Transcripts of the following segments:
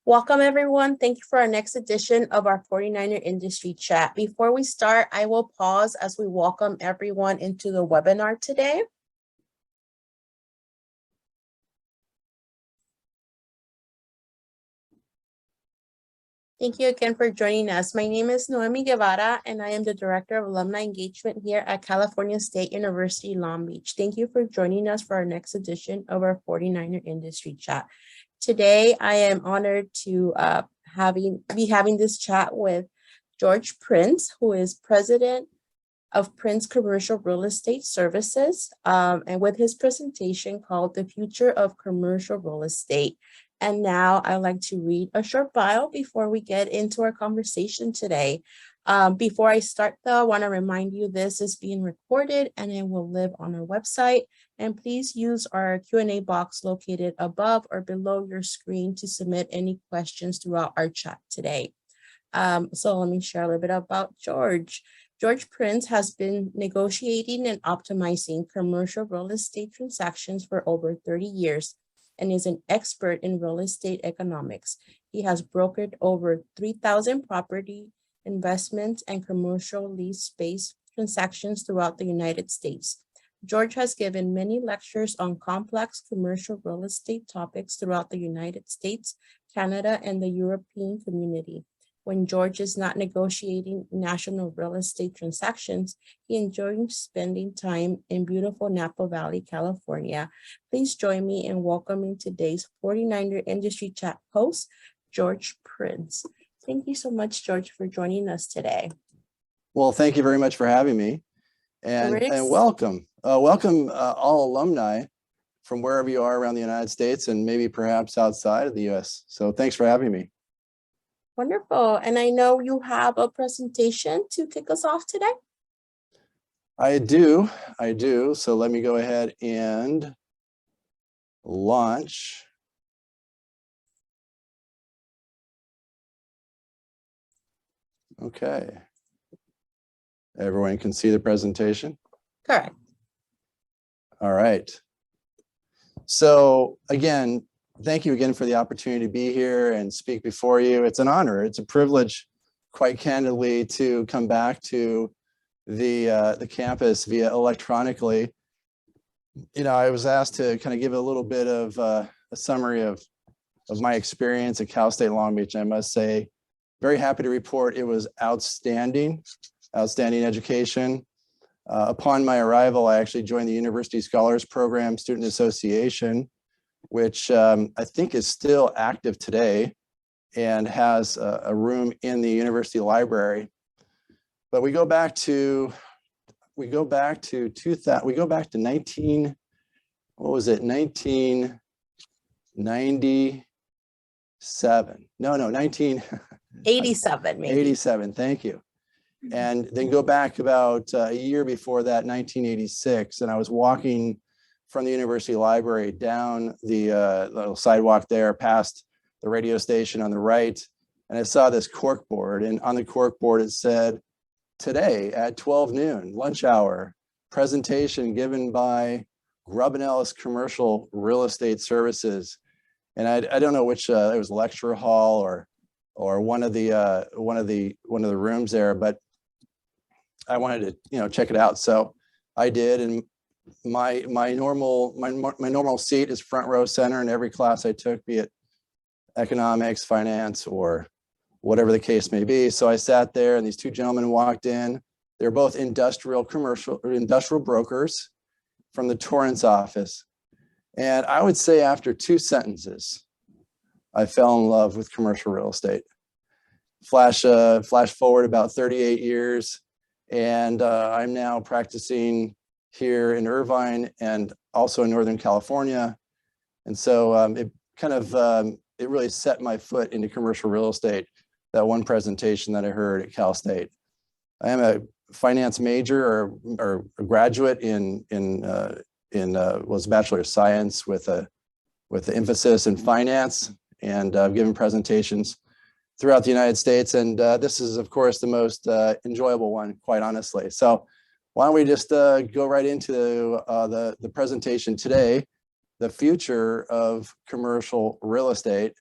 Welcome, everyone. Thank you for our next edition of our 49er Industry Chat. Before we start, I will pause as we welcome everyone into the webinar today. Thank you again for joining us. My name is Noemi Guevara, and I am the Director of Alumni Engagement here at California State University, Long Beach. Thank you for joining us for our next edition of our 49er Industry Chat. Today, I am honored to be having this chat with George Prince, who is President of Prince Commercial Real Estate Services, and with his presentation called The Future of Commercial Real Estate. And now I'd like to read a short bio before we get into our conversation today. Before I start though, I want to remind you this is being recorded and it will live on our website. And please use our Q&A box located above or below your screen to submit any questions throughout our chat today. So let me share a little bit about George. George Prince has been negotiating and optimizing commercial real estate transactions for over 30 years and is an expert in real estate economics. He has brokered over 3,000 property investments and commercial lease space transactions throughout the United States. George has given many lectures on complex commercial real estate topics throughout the United States, Canada, and the European community. When George is not negotiating national real estate transactions, he enjoys spending time in beautiful Napa Valley, California. Please join me in welcoming today's 49er Industry Chat host, George Prince. Thank you so much, George, for joining us today. Well, thank you very much for having me, and welcome. Welcome all alumni from wherever you are around the United States and maybe perhaps outside of the US. So thanks for having me. Wonderful. And I know you have a presentation to kick us off today. I do. So let me go ahead and launch. Okay. Everyone can see the presentation? Correct. All right. So again, thank you again for the opportunity to be here and speak before you. It's an honor. It's a privilege, quite candidly, to come back to the campus via electronically. You know, I was asked to kind of give a little bit of a summary of my experience at Cal State Long Beach. I must say, very happy to report it was outstanding education. Upon my arrival, I actually joined the University Scholars Program Student Association, which I think is still active today and has a room in the university library. But we go back to 1997. No, 1987, maybe. 87, thank you. And then go back about a year before that, 1986, and I was walking from the university library down the little sidewalk there past the radio station on the right, and I saw this cork board, and on the cork board it said, today at 12 noon, lunch hour, presentation given by Grubb & Ellis Commercial Real Estate Services. And I don't know which, it was lecture hall or one of the rooms there, but I wanted to check it out. So I did, and my normal seat is front row center in every class I took, be it economics, finance, or whatever the case may be. So I sat there, and these two gentlemen walked in. They're both industrial brokers from the Torrance office. And I would say after 2 sentences, I fell in love with commercial real estate. Flash forward about 38 years, and I'm now practicing here in Irvine and also in Northern California. And so it kind of, it really set my foot into commercial real estate, that one presentation that I heard at Cal State. I am a finance major or a graduate was a Bachelor of Science with an emphasis in finance, and I've given presentations throughout the United States. And this is, of course, the most enjoyable one, quite honestly. So why don't we just go right into the presentation today, the future of commercial real estate.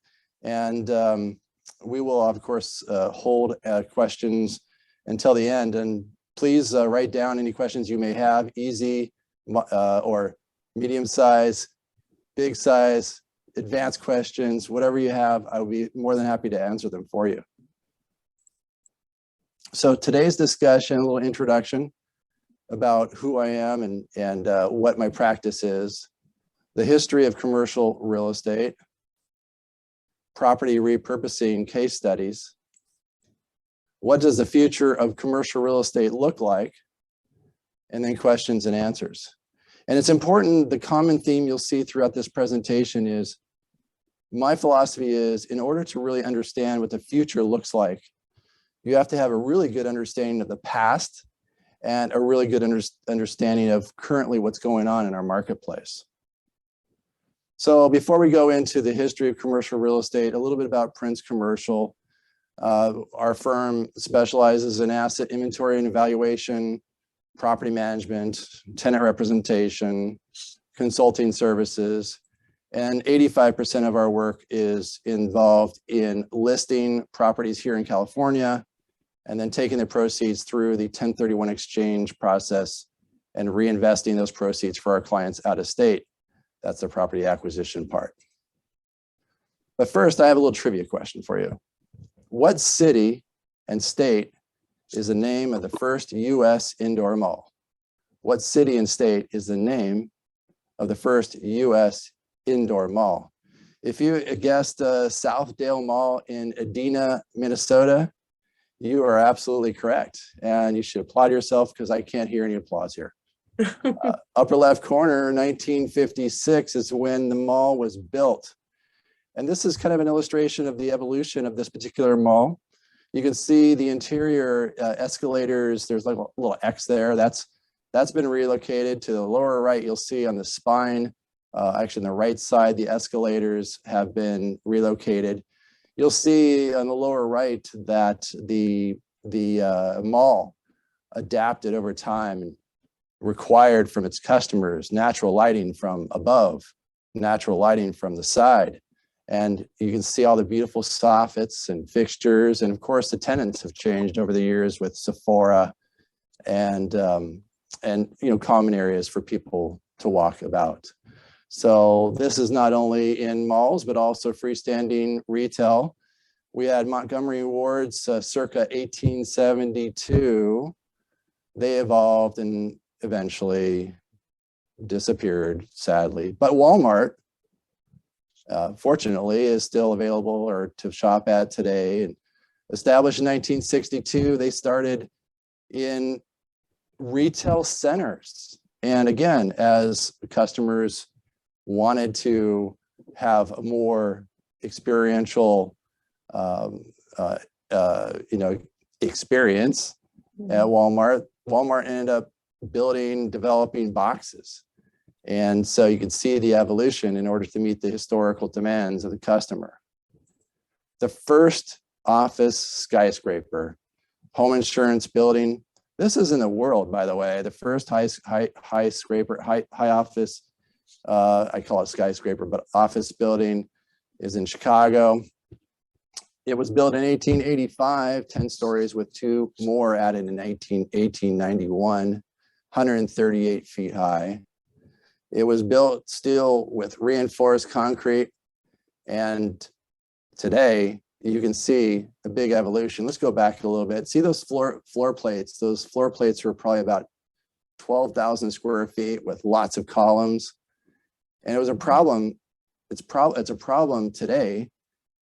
And we will, of course, hold questions until the end. And please write down any questions you may have, easy or medium size, big size, advanced questions, whatever you have, I will be more than happy to answer them for you. So today's discussion, a little introduction about who I am and what my practice is, the history of commercial real estate, property repurposing case studies, what does the future of commercial real estate look like, and then questions and answers. And it's important, the common theme you'll see throughout this presentation is, my philosophy is, in order to really understand what the future looks like, you have to have a really good understanding of the past and a really good understanding of currently what's going on in our marketplace. So before we go into the history of commercial real estate, a little bit about Prince Commercial. Our firm specializes in asset inventory and evaluation, property management, tenant representation, consulting services, and 85% of our work is involved in listing properties here in California and then taking the proceeds through the 1031 exchange process and reinvesting those proceeds for our clients out of state. That's the property acquisition part. But first, I have a little trivia question for you. What city and state is the name of the first US indoor mall? What city and state is the name of the first US indoor mall? If you guessed Southdale Mall in Edina, Minnesota, you are absolutely correct. And you should applaud yourself because I can't hear any applause here. Upper left corner, 1956 is when the mall was built. And this is kind of an illustration of the evolution of this particular mall. You can see the interior escalators. There's like a little X there. That's been relocated. To the lower right, you'll see on the spine, actually on the right side, the escalators have been relocated. You'll see on the lower right that the mall adapted over time and required from its customers natural lighting from above, natural lighting from the side. And you can see all the beautiful soffits and fixtures. And of course, the tenants have changed over the years with Sephora and common areas for people to walk about. So this is not only in malls, but also freestanding retail. We had Montgomery Wards circa 1872. They evolved and eventually disappeared, sadly. But Walmart, fortunately, is still available or to shop at today. And established in 1962, they started in retail centers. And again, as customers wanted to have a more experiential, experience at Walmart, Walmart ended up developing boxes. And so you can see the evolution in order to meet the historical demands of the customer. The first office skyscraper, home insurance building. This is in the world, by the way. The first high office, I call it skyscraper, but office building is in Chicago. It was built in 1885, 10 stories with 2 more added in 1891, 138 feet high. It was built still with reinforced concrete. And today you can see a big evolution. Let's go back a little bit. See those floor plates? Those floor plates were probably about 12,000 square feet with lots of columns. And it was a problem. It's a problem today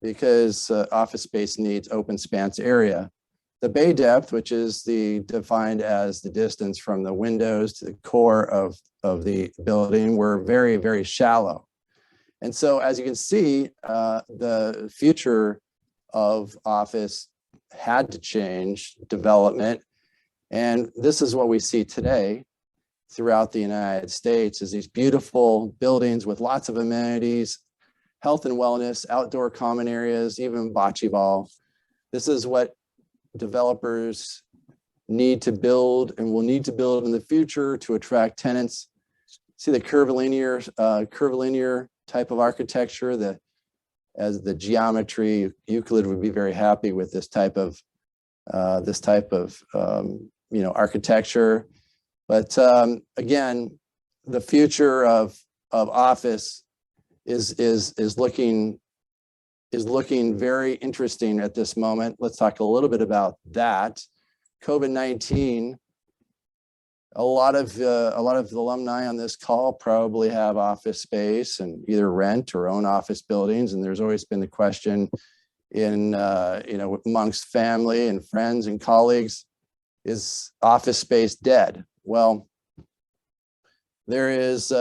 because office space needs open spans area. The bay depth, which is defined as the distance from the windows to the core of the building, were very, very shallow. And so as you can see, the future of office had to change development. And this is what we see today throughout the United States, is these beautiful buildings with lots of amenities, health and wellness, outdoor common areas, even bocce ball. This is what developers need to build and will need to build in the future to attract tenants. See the curvilinear type of architecture, the as the geometry. Euclid would be very happy with this type of architecture. But again, the future of office is looking very interesting at this moment. Let's talk a little bit about that. COVID-19. A lot of alumni on this call probably have office space and either rent or own office buildings. And there's always been the question in amongst family and friends and colleagues, is office space dead? Well, there is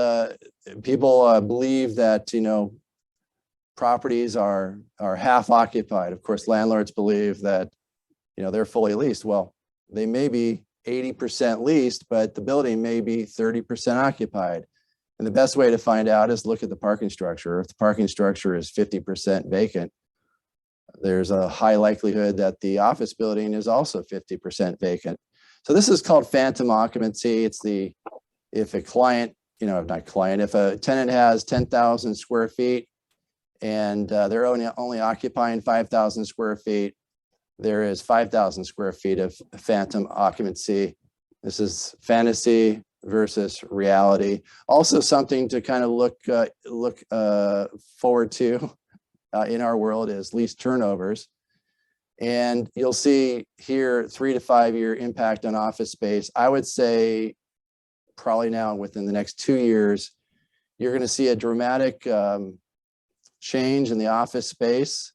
people believe that properties are half occupied. Of course, landlords believe that they're fully leased. Well, they may be 80% leased, but the building may be 30% occupied. And the best way to find out is look at the parking structure. If the parking structure is 50% vacant, there's a high likelihood that the office building is also 50% vacant. So this is called phantom occupancy. It's if a tenant has 10,000 square feet and they're only occupying 5,000 square feet, there is 5,000 square feet of phantom occupancy. This is fantasy versus reality. Also something to kind of look forward to in our world is lease turnovers. And you'll see here 3 to 5 year impact on office space. I would say probably now within the next 2 years, you're going to see a dramatic change in the office space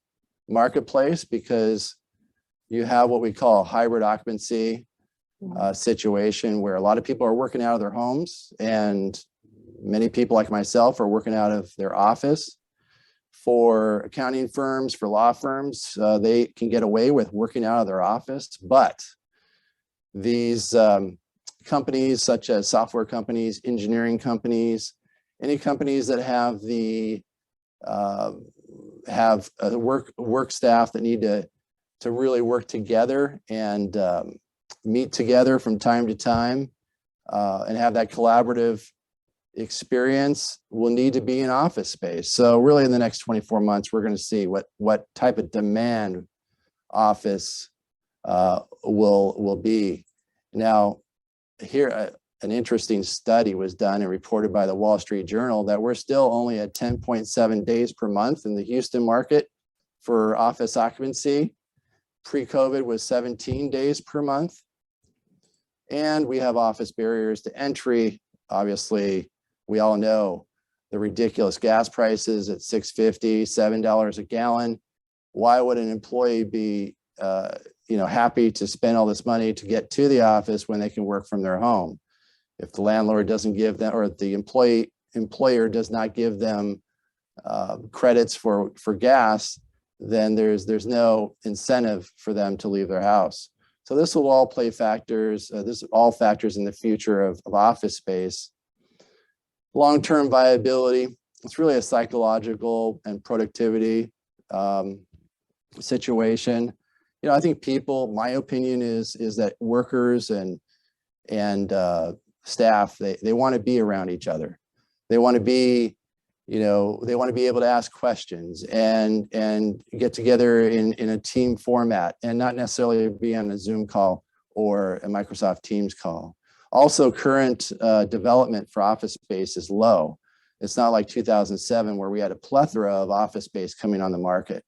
marketplace, because you have what we call a hybrid occupancy situation where a lot of people are working out of their homes, and many people like myself are working out of their office. For accounting firms, for law firms, they can get away with working out of their office, but these companies such as software companies, engineering companies, any companies that have a work staff that need to really work together and meet together from time to time and have that collaborative experience, will need to be in office space. So really in the next 24 months, we're going to see what type of demand office will be. Now, here an interesting study was done and reported by the Wall Street Journal that we're still only at 10.7 days per month in the Houston market for office occupancy. Pre-COVID was 17 days per month. And we have office barriers to entry. Obviously, we all know the ridiculous gas prices at $6.50, $7 a gallon. Why would an employee be happy to spend all this money to get to the office when they can work from their home? If the landlord doesn't give them, or the employer does not give them credits for gas, then there's no incentive for them to leave their house. So this will all play factors. This is all factors in the future of office space. Long-term viability, it's really a psychological and productivity situation. I think people, my opinion is that workers and staff, they want to be around each other. They want to be, they want to be able to ask questions and get together in a team format and not necessarily be on a Zoom call or a Microsoft Teams call. Also, current development for office space is low. It's not like 2007 where we had a plethora of office space coming on the market.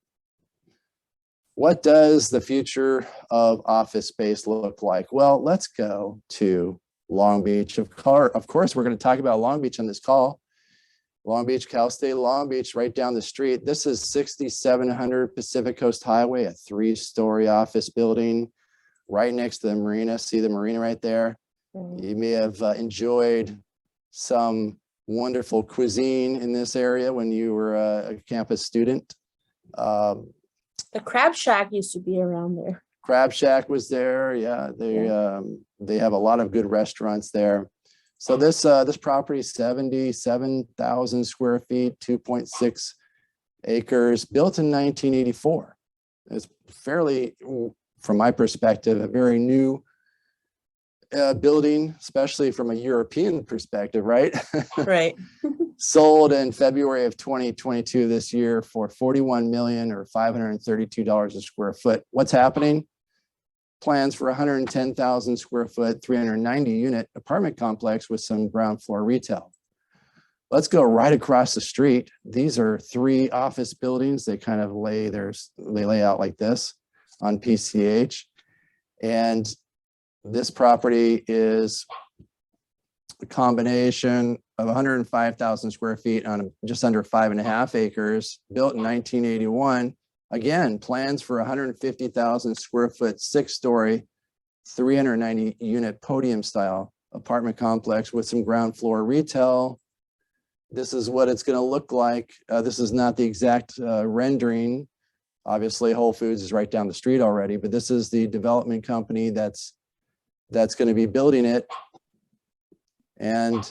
What does the future of office space look like? Well, let's go to Long Beach. Of course, we're going to talk about Long Beach on this call. Long Beach, Cal State Long Beach, right down the street. This is 6700 Pacific Coast Highway, a 3-story office building right next to the marina. See the marina right there? You may have enjoyed some wonderful cuisine in this area when you were a campus student. The Crab Shack used to be around there. Crab Shack was there. Yeah, they have a lot of good restaurants there. So this property is 77,000 square feet, 2.6 acres, built in 1984. It's fairly, from my perspective, a very new building, especially from a European perspective, right? Right. sold in February of 2022 this year for $41 million or $532 a square foot. What's happening? Plans for 110,000 square foot, 390 unit apartment complex with some ground floor retail. Let's go right across the street. These are 3 office buildings. They kind of lay out like this on PCH. And this property is a combination of 105,000 square feet on just under 5.5 acres, built in 1981. Again, plans for 150,000 square foot, 6-story, 390 unit podium style apartment complex with some ground floor retail. This is what it's going to look like. This is not the exact rendering. Obviously, Whole Foods is right down the street already, but this is the development company that's going to be building it. And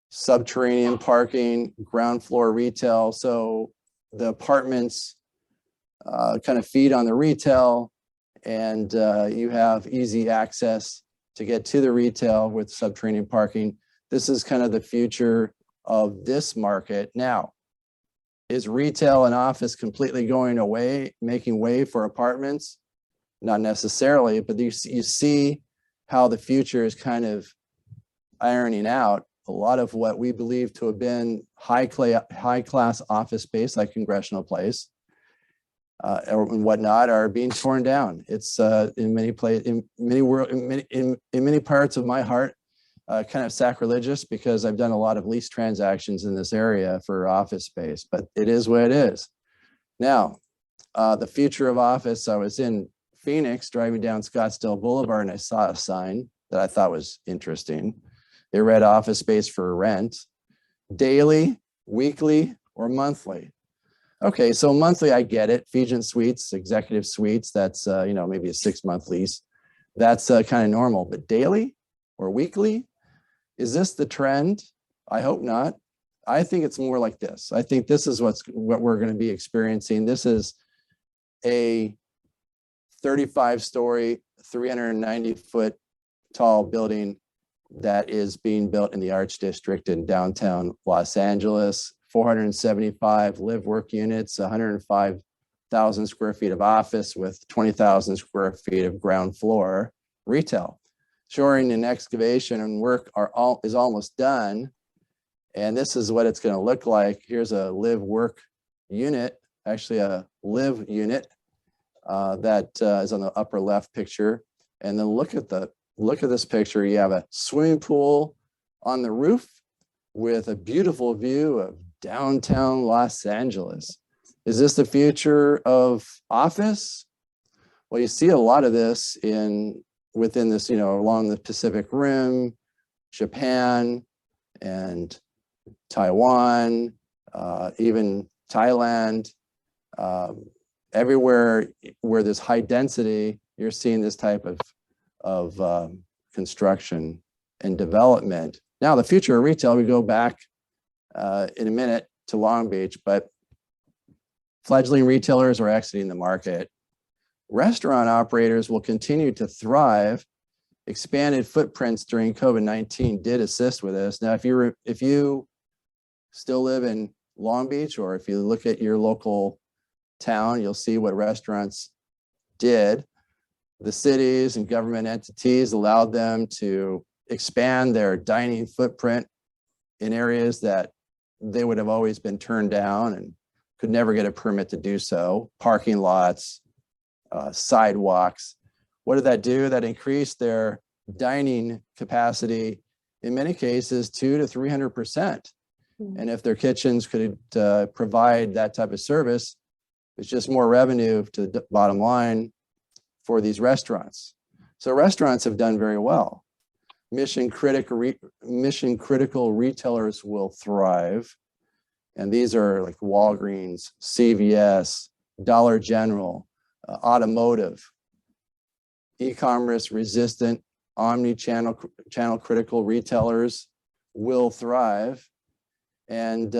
subterranean parking, ground floor retail. So the apartments kind of feed on the retail, and you have easy access to get to the retail with subterranean parking. This is kind of the future of this market. Now, is retail and office completely going away, making way for apartments? Not necessarily, but you see how the future is kind of ironing out. A lot of what we believe to have been high class office space, like Congressional Place and whatnot, are being torn down. It's in many parts of my heart, kind of sacrilegious, because I've done a lot of lease transactions in this area for office space, but it is what it is. Now, the future of office, I was in Phoenix driving down Scottsdale Boulevard, and I saw a sign that I thought was interesting. It read office space for rent, daily, weekly, or monthly. Okay, so monthly, I get it. Fugent Suites, executive suites, that's maybe a 6-month lease. That's kind of normal, but daily or weekly? Is this the trend? I hope not. I think it's more like this. I think this is what we're going to be experiencing. This is a 35-story, 390-foot tall building that is being built in the Arts District in downtown Los Angeles. 475 live-work units, 105,000 square feet of office with 20,000 square feet of ground floor retail. Shoring and excavation and work is almost done. And this is what it's going to look like. Here's a live-work unit, actually a live unit that is on the upper left picture. And then look at this picture. You have a swimming pool on the roof with a beautiful view of downtown Los Angeles. Is this the future of office? Well, you see a lot of this within this, along the Pacific Rim, Japan, and Taiwan, even Thailand. Everywhere where there's high density, you're seeing this type of construction and development. Now, the future of retail, we go back in a minute to Long Beach, but fledgling retailers are exiting the market. Restaurant operators will continue to thrive. Expanded footprints during COVID-19 did assist with this. Now, if you still live in Long Beach, or if you look at your local town, you'll see what restaurants did. The cities and government entities allowed them to expand their dining footprint in areas that they would have always been turned down and could never get a permit to do so. Parking lots, sidewalks. What did that do? That increased their dining capacity, in many cases, 200 to 300%. And if their kitchens could provide that type of service, it's just more revenue to the bottom line for these restaurants. So restaurants have done very well. Mission critical retailers will thrive. And these are like Walgreens, CVS, Dollar General, automotive, e-commerce resistant, omni-channel critical retailers will thrive. And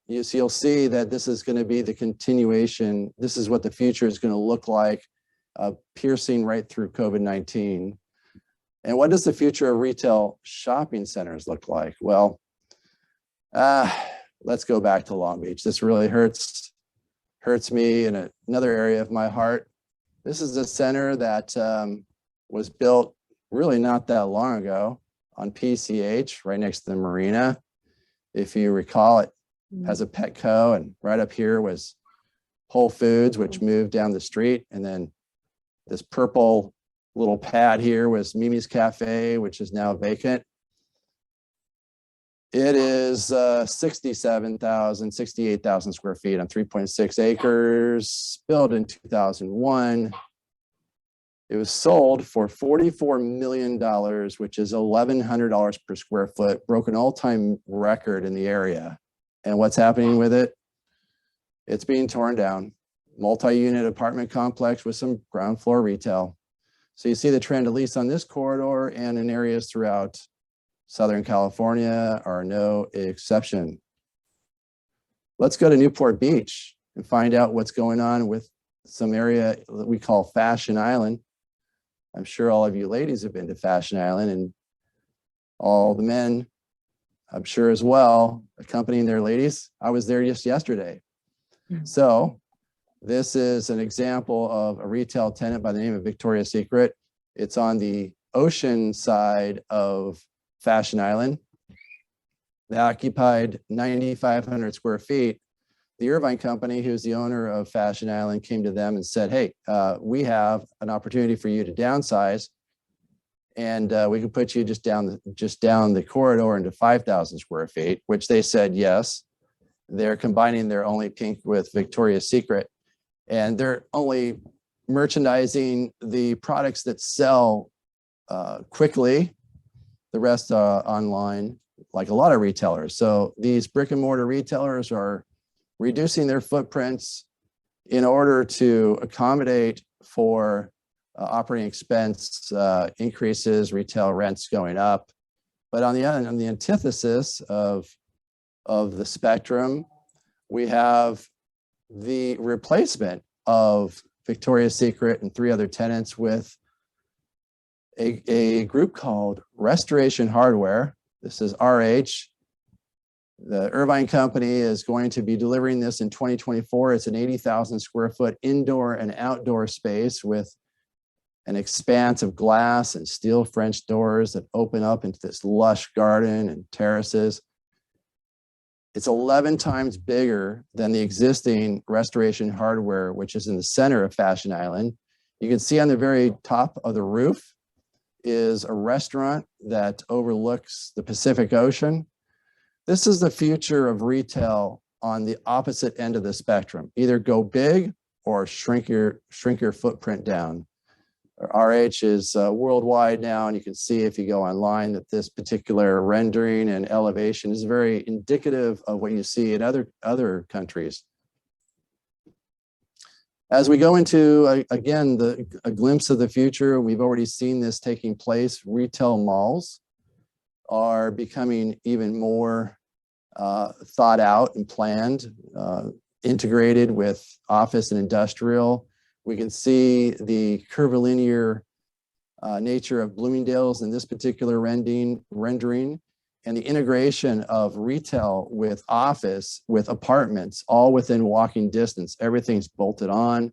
you'll see that this is going to be the continuation. This is what the future is going to look like, piercing right through COVID-19. And what does the future of retail shopping centers look like? Well, Let's go back to Long Beach. This really hurts me in another area of my heart. This is a center that was built really not that long ago on PCH, right next to the marina. If you recall, it has a Petco, and right up here was Whole Foods, which moved down the street. And then this purple little pad here was Mimi's Cafe, which is now vacant. It is 68,000 square feet on 3.6 acres, built in 2001. It was sold for $44 million, which is $1,100 per square foot, broke an all-time record in the area. And what's happening with it? It's being torn down. Multi-unit apartment complex with some ground floor retail. So you see the trend, at least on this corridor and in areas throughout Southern California, are no exception. Let's go to Newport Beach and find out what's going on with some area that we call Fashion Island. I'm sure all of you ladies have been to Fashion Island, and all the men, I'm sure as well, accompanying their ladies. I was there just yesterday. So this is an example of a retail tenant by the name of Victoria's Secret. It's on the ocean side of Fashion Island. They occupied 9,500 square feet. The Irvine company, who's the owner of Fashion Island, came to them and said, hey, we have an opportunity for you to downsize, and we can put you just down the corridor into 5,000 square feet, which they said yes. They're combining their Only Pink with Victoria's Secret, and they're only merchandising the products that sell quickly, the rest online, like a lot of retailers. So these brick and mortar retailers are reducing their footprints in order to accommodate for operating expense increases, retail rents going up. But on the antithesis of the spectrum, we have the replacement of Victoria's Secret and 3 other tenants with a group called Restoration Hardware. This is RH. The Irvine company is going to be delivering this in 2024. It's an 80,000 square foot indoor and outdoor space with an expanse of glass and steel French doors that open up into this lush garden and terraces. It's 11 times bigger than the existing Restoration Hardware, which is in the center of Fashion Island. You can see on the very top of the roof is a restaurant that overlooks the Pacific Ocean. This is the future of retail on the opposite end of the spectrum. Either go big or shrink your footprint down. RH is worldwide now, and you can see if you go online that this particular rendering and elevation is very indicative of what you see in other countries. As we go into, again, a glimpse of the future, we've already seen this taking place. Retail malls are becoming even more thought out and planned, integrated with office and industrial. We can see the curvilinear nature of Bloomingdale's in this particular rendering, and the integration of retail with office, with apartments, all within walking distance. Everything's bolted on.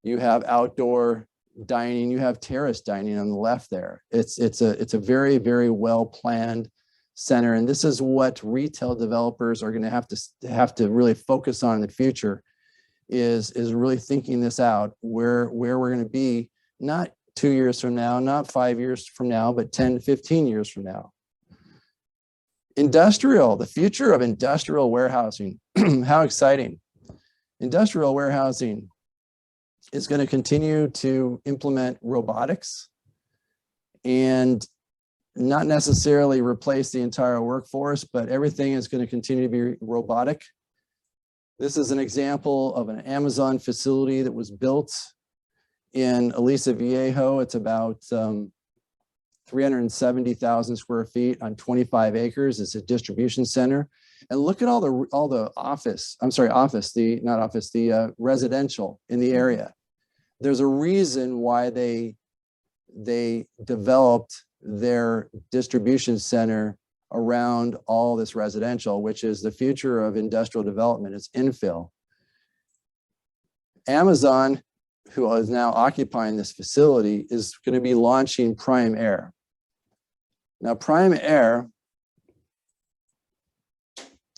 You have outdoor dining, you have terrace dining on the left there. It's a very, very well planned center, and this is what retail developers are going to have to really focus on in the future. Is really thinking this out, where we're going to be, not 2 years from now, not 5 years from now, but 10 to 15 years from now. Industrial, the future of industrial warehousing. How exciting. Industrial warehousing is going to continue to implement robotics and not necessarily replace the entire workforce, but everything is going to continue to be robotic. This is an example of an Amazon facility that was built in Aliso Viejo. It's about 370,000 square feet on 25 acres. It's a distribution center. And look at all the residential in the area. There's a reason why they developed their distribution center around all this residential, which is the future of industrial development. It's infill. Amazon, who is now occupying this facility, is going to be launching Prime Air. Now, Prime Air,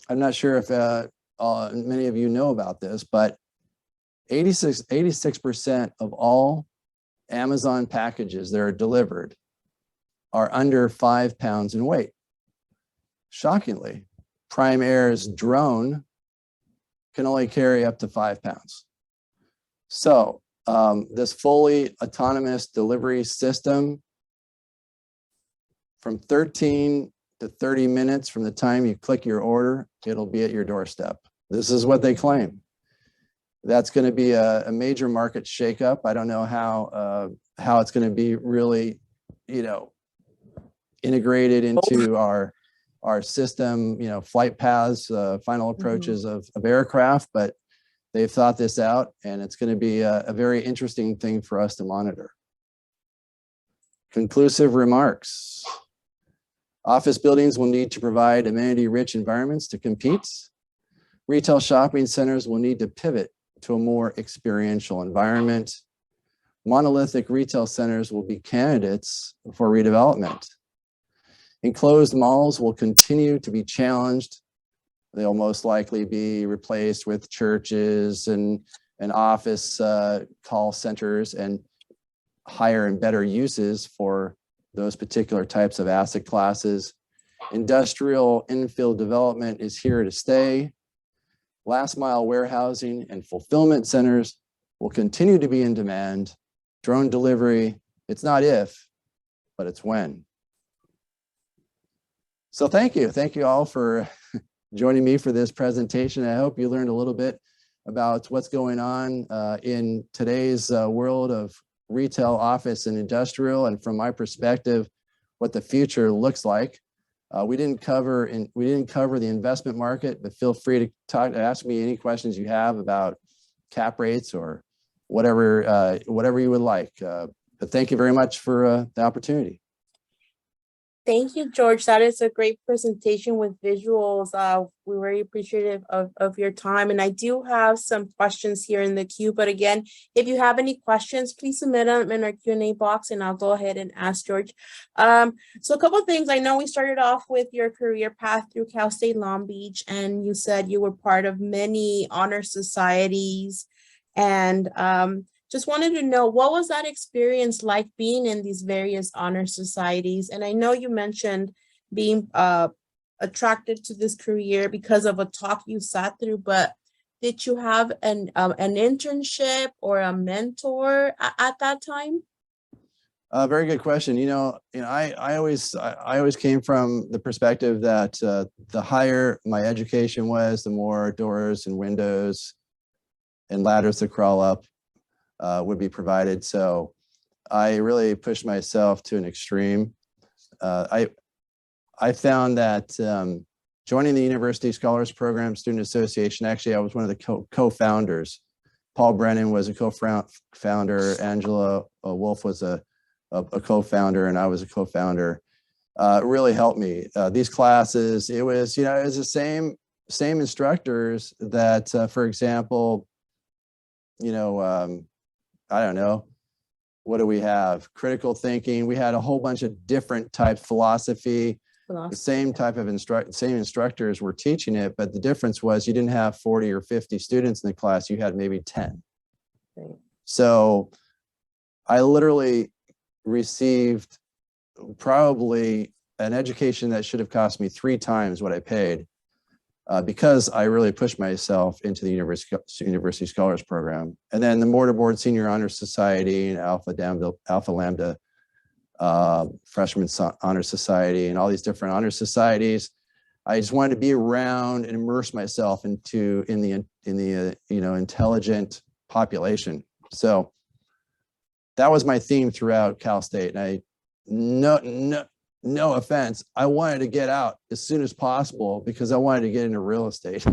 I'm not sure if many of you know about this, but 86% of all Amazon packages that are delivered are under 5 pounds in weight. Shockingly, Prime Air's drone can only carry up to 5 pounds. So this fully autonomous delivery system, from 13 to 30 minutes from the time you click your order, it'll be at your doorstep. This is what they claim. That's going to be a major market shakeup. I don't know how it's going to be really, integrated into our system, flight paths, final approaches of aircraft, but they've thought this out, and it's going to be a very interesting thing for us to monitor. Conclusive remarks. Office buildings will need to provide amenity-rich environments to compete. Retail shopping centers will need to pivot to a more experiential environment. Monolithic retail centers will be candidates for redevelopment. Enclosed malls will continue to be challenged. They'll most likely be replaced with churches and office call centers and higher and better uses for those particular types of asset classes. Industrial infill development is here to stay. Last mile warehousing and fulfillment centers will continue to be in demand. Drone delivery, it's not if, but it's when. So thank you. Thank you all for joining me for this presentation. I hope you learned a little bit about what's going on in today's world of retail, office, and industrial, and from my perspective, what the future looks like. We didn't cover the investment market, but feel free to ask me any questions you have about cap rates or whatever you would like. But thank you very much for the opportunity. Thank you, George. That is a great presentation with visuals. We're very appreciative of your time. And I do have some questions here in the queue. But again, if you have any questions, please submit them in our Q&A box and I'll go ahead and ask George. So a couple of things. I know we started off with your career path through Cal State Long Beach, and you said you were part of many honor societies. And just wanted to know, what was that experience like being in these various honor societies? And I know you mentioned being attracted to this career because of a talk you sat through, but did you have an internship or a mentor at that time? Very good question. I always came from the perspective that the higher my education was, the more doors and windows and ladders to crawl up would be provided. So I really pushed myself to an extreme. I found that joining the University Scholars Program Student Association, actually I was one of the co-founders. Paul Brennan was a co-founder, Angela Wolf was a co-founder, and I was a co-founder. It really helped me. These classes, it was the same instructors that, for example, I don't know, what do we have? Critical thinking. We had a whole bunch of different types, philosophy. The same type of same instructors were teaching it, but the difference was you didn't have 40 or 50 students in the class, you had maybe 10. Right. So I literally received probably an education that should have cost me 3 times what I paid because I really pushed myself into the University Scholars Program. And then the Mortarboard Senior Honor Society and Alpha Lambda Freshman Honor Society and all these different honor societies. I just wanted to be around and immerse myself in the intelligent population. So that was my theme throughout Cal State. And no offense, I wanted to get out as soon as possible because I wanted to get into real estate.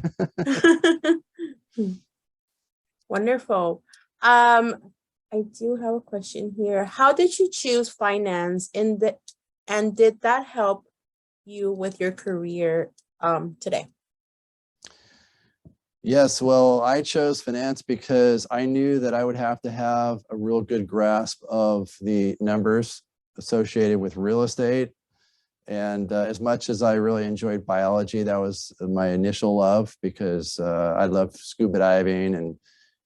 Wonderful. I do have a question here. How did you choose finance and did that help you with your career today? Yes, well, I chose finance because I knew that I would have to have a real good grasp of the numbers associated with real estate. And as much as I really enjoyed biology, that was my initial love because I love scuba diving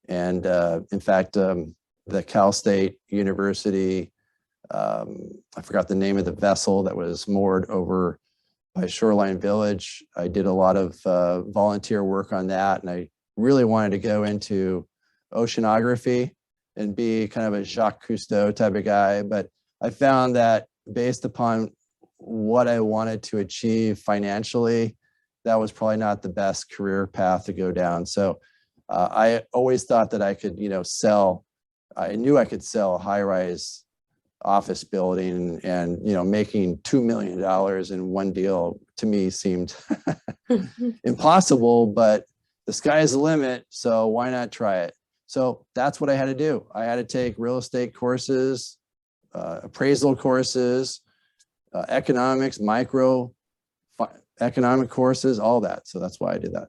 and in fact, the Cal State University, I forgot the name of the vessel that was moored over by Shoreline Village. I did a lot of volunteer work on that, and I really wanted to go into oceanography and be kind of a Jacques Cousteau type of guy. But I found that based upon what I wanted to achieve financially, that was probably not the best career path to go down. So I always thought that I could, sell. I knew I could sell a high-rise office building, and making $2 million in one deal to me seemed impossible, but the sky is the limit, so why not try it? So that's what I had to do. I had to take real estate courses, appraisal courses, economics, economic courses, all that. So that's why I did that.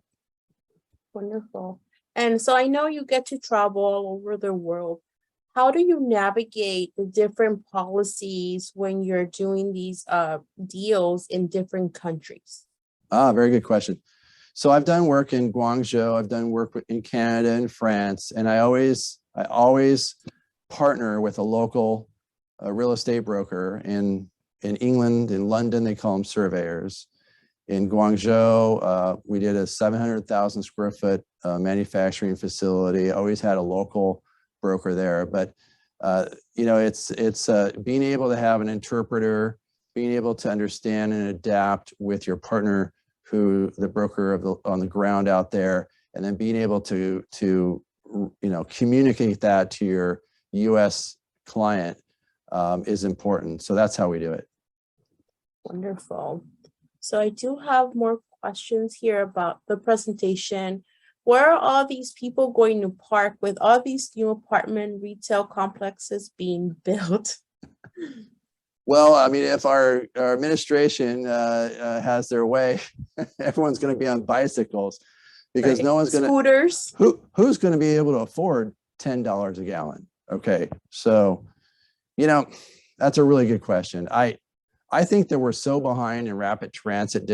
Wonderful. And so I know you get to travel all over the world. How do you navigate the different policies when you're doing these deals in different countries? Very good question. So I've done work in Guangzhou, I've done work in Canada and France, and I always partner with a local real estate broker in England. In London, they call them surveyors. In Guangzhou, we did a 700,000 square foot manufacturing facility. Always had a local broker there, but it's being able to have an interpreter, being able to understand and adapt with your partner, who the broker on the ground out there, and then being able to communicate that to your U.S. client is important. So that's how we do it. Wonderful. So I do have more questions here about the presentation. Where are all these people going to park with all these new apartment retail complexes being built? Well, I mean, if our administration has their way, everyone's going to be on bicycles, because no one's going to scooters. Who's going to be able to afford $10 a gallon? Okay, so that's a really good question. I think that we're so behind in rapid transit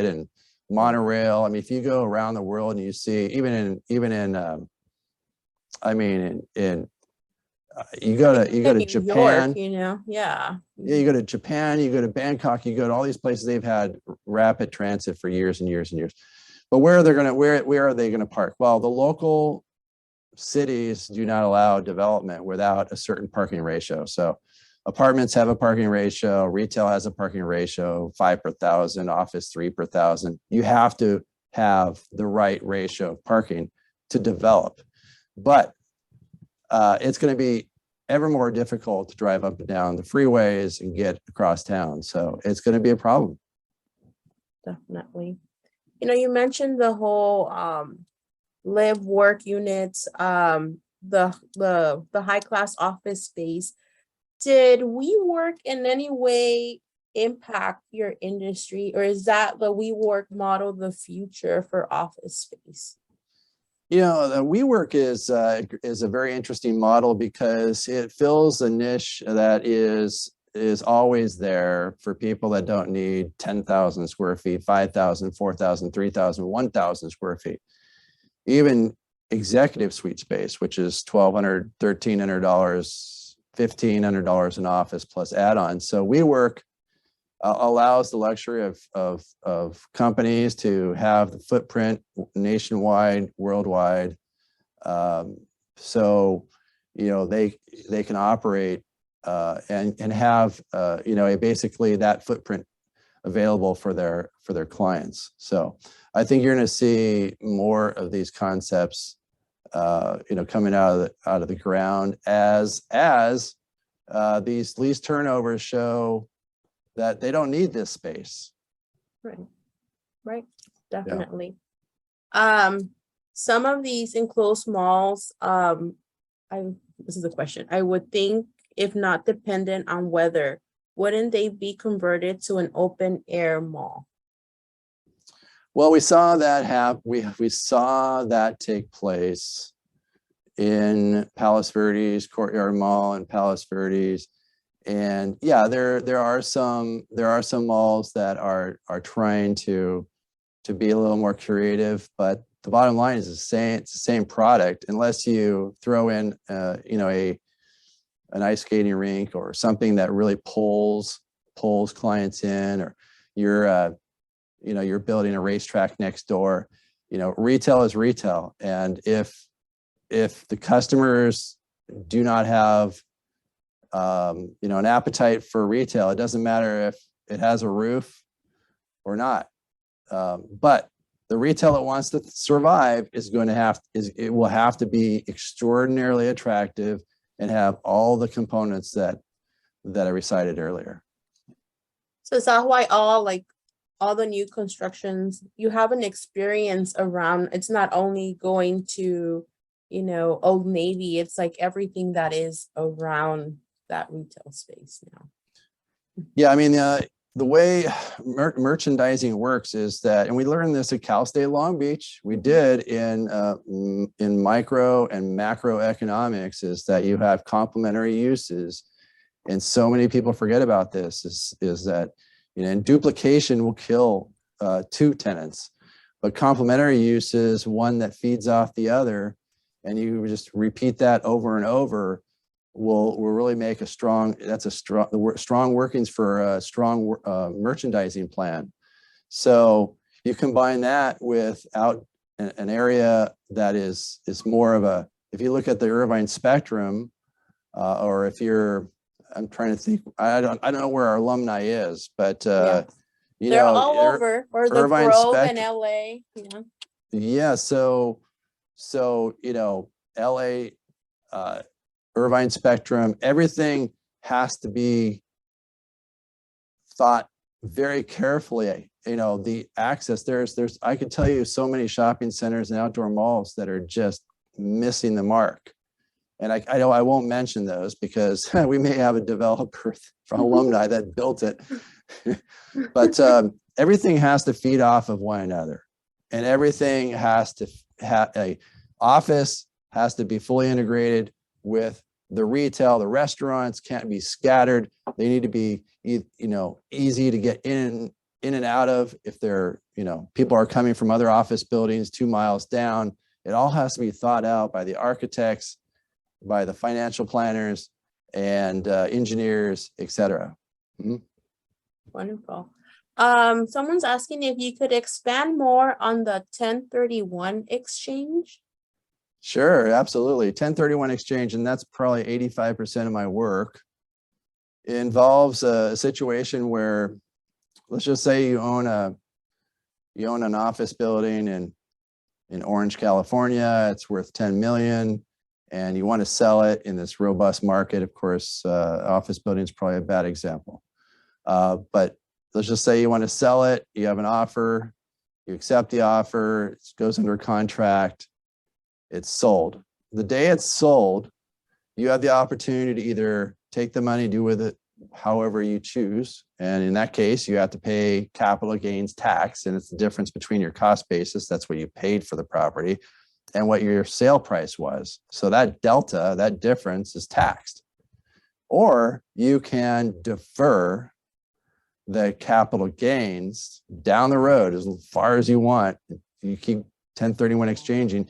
and monorail. I mean, if you go around the world and you see, even in you go to Japan, yeah, you go to Japan, you go to Bangkok, you go to all these places. They've had rapid transit for years and years and years. But where are they going to park? Well, the local cities do not allow development without a certain parking ratio. So apartments have a parking ratio, retail has a parking ratio, 5 per thousand, office 3 per thousand. You have to have the right ratio of parking to develop. But it's going to be ever more difficult to drive up and down the freeways and get across town. So it's going to be a problem. Definitely. You mentioned the whole live work units, the high class office space. Did WeWork in any way impact your industry, or is that the WeWork model the future for office space? The WeWork is a very interesting model because it fills a niche that is always there for people that don't need 10,000 square feet, 5,000, 4,000, 3,000, 1,000 square feet. Even executive suite space, which is $1,200, $1,300, $1,500 an office plus add-ons. So WeWork allows the luxury of companies to have the footprint nationwide, worldwide. So they can operate and have basically that footprint available for their clients. So I think you're going to see more of these concepts coming out of the ground as these lease turnovers show that they don't need this space. Right. Definitely. Yeah. Some of these enclosed malls, this is a question. I would think, if not dependent on weather, wouldn't they be converted to an open air mall? Well, we saw that we saw that take place in Palos Verdes, Courtyard Mall and Palos Verdes. And yeah, there are some malls that are trying to be a little more creative, but the bottom line is it's the same product, unless you throw in an ice skating rink or something that really pulls clients in, or you're building a racetrack next door. Retail is retail, and if the customers do not have an appetite for retail, it doesn't matter if it has a roof or not. But the retail that wants to survive it will have to be extraordinarily attractive and have all the components that I recited earlier. So is that why all the new constructions, you have an experience around, it's not only going to, Old Navy, it's like everything that is around that retail space now. Yeah, I mean, the way merchandising works is that, and we learned this at Cal State Long Beach, we did in micro and macro economics, is that you have complementary uses. And so many people forget about this, is that, and duplication will kill two tenants, but complementary use is one that feeds off the other, and you just repeat that over and over, will really make strong workings for a strong merchandising plan. So you combine that with an area that is more of a, if you look at the Irvine spectrum, or if you're, I'm trying to think, I don't know where our alumni is, but they're all over, or the Irvine Grove in LA. Yeah, so LA, Irvine spectrum, everything has to be thought very carefully. The access, there's I could tell you so many shopping centers and outdoor malls that are just missing the mark. And I know I won't mention those because we may have a developer from alumni that built it. But everything has to feed off of one another, and everything has to have office has to be fully integrated with the retail. The restaurants can't be scattered. They need to be, easy to get in and out of. If they're, people are coming from other office buildings 2 miles down, it all has to be thought out by the architects, by the financial planners and engineers, etc. Mm-hmm. Wonderful. Someone's asking if you could expand more on the 1031 exchange. Sure, absolutely. 1031 exchange, and that's probably 85% of my work. It involves a situation where, let's just say you own an office building in Orange, California. It's worth 10 million, and you want to sell it in this robust market. Of course, office building is probably a bad example. But let's just say you want to sell it. You have an offer. You accept the offer. It goes under contract. It's sold. The day it's sold, you have the opportunity to either take the money, do with it however you choose. And in that case, you have to pay capital gains tax. And it's the difference between your cost basis, that's what you paid for the property, and what your sale price was. So that delta, that difference is taxed. Or you can defer the capital gains down the road as far as you want. You keep 1031 exchanging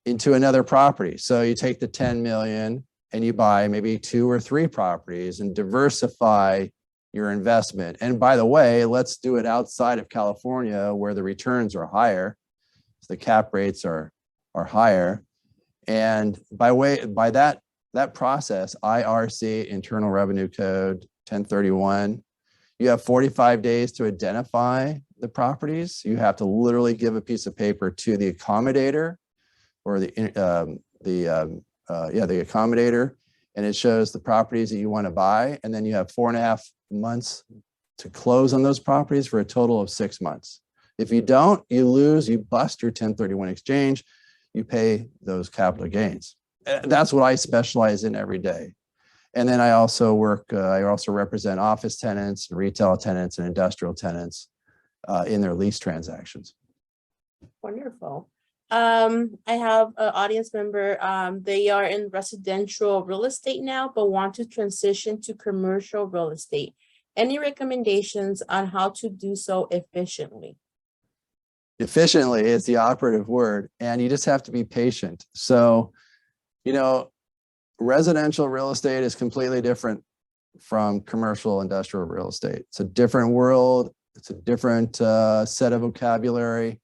into another property. So you take the 10 million and you buy maybe 2 or 3 properties and diversify your investment. And by the way, let's do it outside of California where the returns are higher. So the cap rates are higher. And by that process, IRC, Internal Revenue Code 1031, you have 45 days to identify the properties. You have to literally give a piece of paper to the accommodator, or the accommodator, and it shows the properties that you want to buy. And then you have 4.5 months to close on those properties for a total of 6 months. If you don't, you lose, you bust your 1031 exchange, you pay those capital gains. That's what I specialize in every day. And then I also represent office tenants, retail tenants, and industrial tenants in their lease transactions. Wonderful. I have an audience member. They are in residential real estate now, but want to transition to commercial real estate. Any recommendations on how to do so efficiently? Efficiently is the operative word, and you just have to be patient. So, residential real estate is completely different from commercial industrial real estate. It's a different world. It's a different set of vocabulary.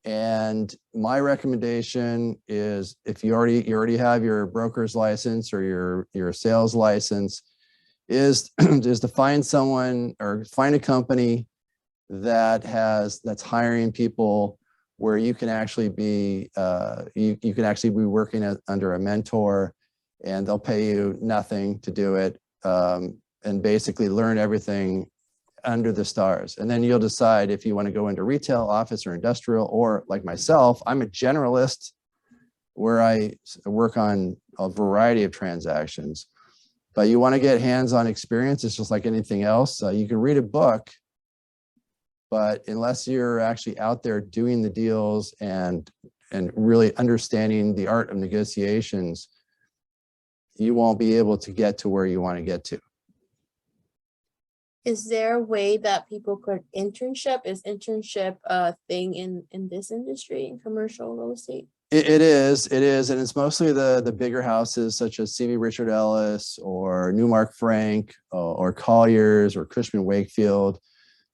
And my recommendation is, if you already have your broker's license or your sales license, is to find someone or find a company that's hiring people where you can actually be you can actually be working under a mentor, and they'll pay you nothing to do it, and basically learn everything under the stars. And then you'll decide if you want to go into retail, office, or industrial, or like myself, I'm a generalist where I work on a variety of transactions. But you want to get hands-on experience. It's just like anything else. You can read a book, but unless you're actually out there doing the deals and really understanding the art of negotiations, you won't be able to get to where you want to get to. Is there a way that people could internship? Is internship a thing in this industry, in commercial real estate? It is, and it's mostly the bigger houses such as C.V. Richard Ellis or Newmark Frank or Colliers or Cushman Wakefield.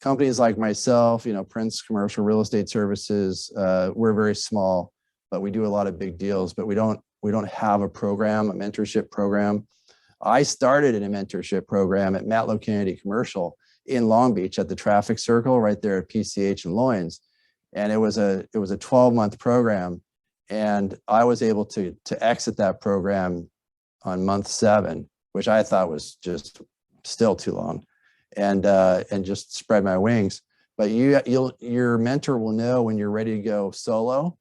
Companies like myself, Prince Commercial Real Estate Services, we're very small, but we do a lot of big deals, but we don't have a program, a mentorship program. I started in a mentorship program at Matlow Kennedy Commercial in Long Beach at the traffic circle right there at PCH and Loyns. And it was a 12-month program. And I was able to exit that program on month 7, which I thought was just still too long, and just spread my wings. But your mentor will know when you're ready to go solo,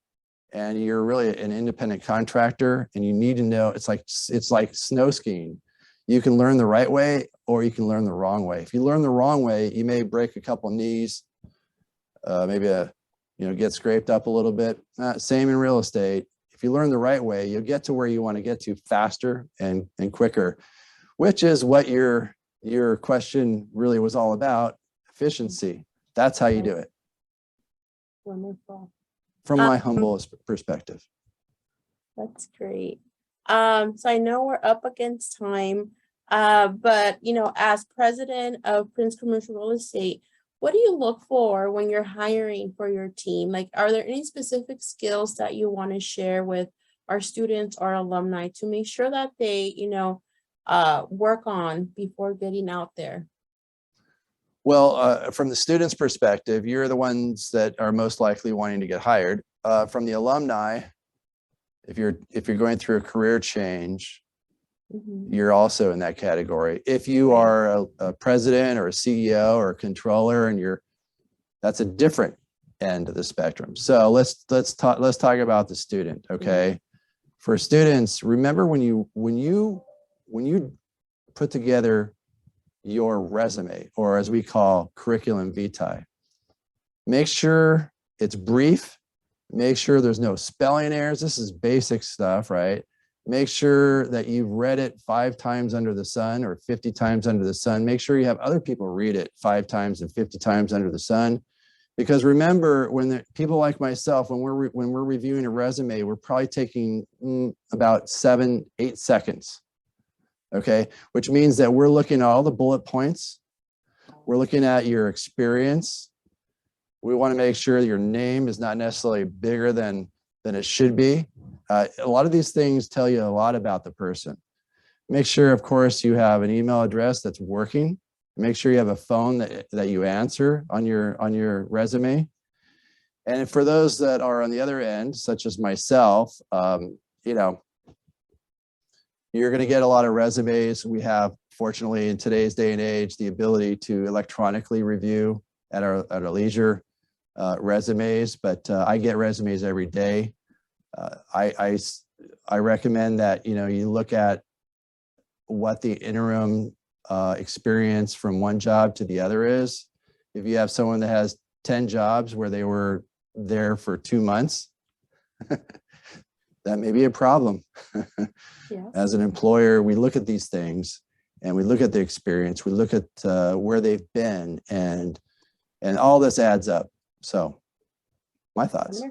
and you're really an independent contractor, and you need to know, it's like snow skiing. You can learn the right way, or you can learn the wrong way. If you learn the wrong way, you may break a couple knees, maybe get scraped up a little bit. Same in real estate. If you learn the right way, you'll get to where you want to get to faster and quicker, which is what your question really was all about, efficiency. That's how you do it. Wonderful. From my humblest perspective. That's great. So I know we're up against time, but as president of Prince Commercial Real Estate, what do you look for when you're hiring for your team? Like, are there any specific skills that you want to share with our students or alumni to make sure that they, work on before getting out there? Well, from the student's perspective, you're the ones that are most likely wanting to get hired. From the alumni, if you're going through a career change, you're also in that category. If you are a president or a CEO or a controller, and that's a different end of the spectrum. So let's talk about the student. Okay. For students, remember when you put together your resume, or as we call curriculum vitae, make sure it's brief. Make sure there's no spelling errors. This is basic stuff, right? Make sure that you've read it 5 times under the sun or 50 times under the sun. Make sure you have other people read it 5 times and 50 times under the sun. Because remember, when people like myself, when we're reviewing a resume, we're probably taking about 7-8 seconds. Okay, which means that we're looking at all the bullet points. We're looking at your experience. We want to make sure that your name is not necessarily bigger than it should be. A lot of these things tell you a lot about the person. Make sure, of course, you have an email address that's working. Make sure you have a phone that you answer on your resume. And for those that are on the other end, such as myself, you're going to get a lot of resumes. We have, fortunately, in today's day and age, the ability to electronically review at our leisure resumes. But I get resumes every day. I recommend that you look at what the interim experience from one job to the other is. If you have someone that has 10 jobs where they were there for 2 months, that may be a problem. Yes. As an employer, we look at these things and we look at the experience, we look at where they've been, and all this adds up. So my thoughts.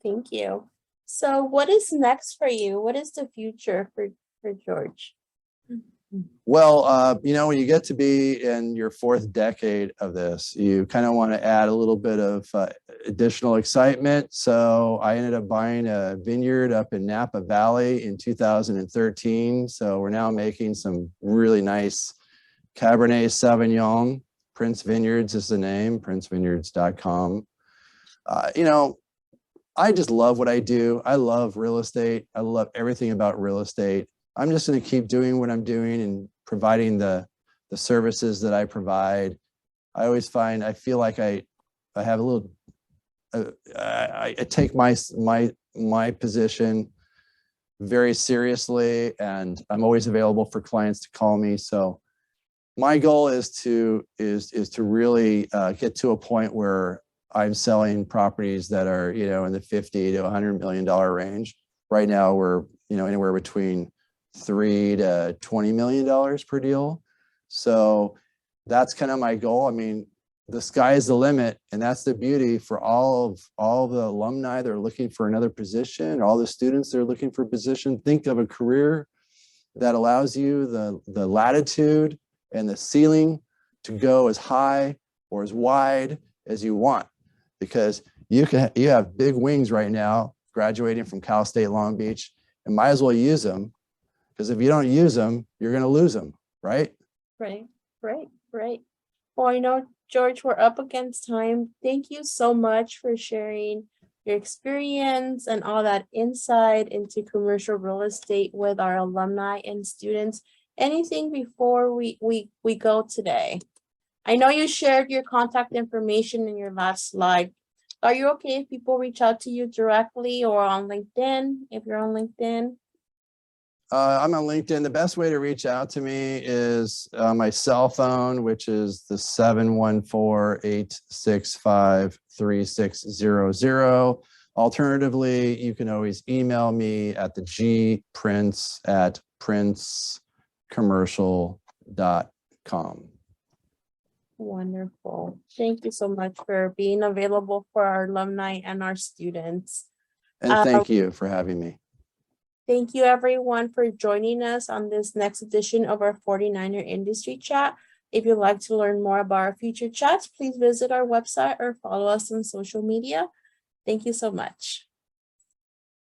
Thank you. So what is next for you? What is the future for George? Well, you know, when you get to be in your 4th decade of this, you kind of want to add a little bit of additional excitement. So I ended up buying a vineyard up in Napa Valley in 2013. So we're now making some really nice Cabernet Sauvignon. Prince Vineyards is the name, princevineyards.com. You know, I just love what I do. I love real estate. I love everything about real estate. I'm just going to keep doing what I'm doing and providing the services that I provide. I always find, I feel like I have a little, I take my position very seriously, and I'm always available for clients to call me. So my goal is to really get to a point where I'm selling properties that are, you know, in the $50 to $100 million range. Right now, we're, you know, anywhere between $3 to $20 million per deal. So that's kind of my goal. I mean, the sky is the limit, and that's the beauty for all the alumni that are looking for another position, all the students that are looking for a position. Think of a career that allows you the latitude and the ceiling to go as high or as wide as you want, because you have big wings right now graduating from Cal State Long Beach, and might as well use them, because if you don't use them, you're going to lose them, right? Right. Well, you know, George, we're up against time. Thank you so much for sharing your experience and all that insight into commercial real estate with our alumni and students. Anything before we go today? I know you shared your contact information in your last slide. Are you okay if people reach out to you directly or on LinkedIn, if you're on LinkedIn? I'm on LinkedIn. The best way to reach out to me is my cell phone, which is the 714-865-3600. Alternatively, you can always email me at the gprince@princecommercial.com. Wonderful. Thank you so much for being available for our alumni and our students. And thank you for having me. Thank you everyone for joining us on this next edition of our 49er Industry Chat. If you'd like to learn more about our future chats, please visit our website or follow us on social media. Thank you so much.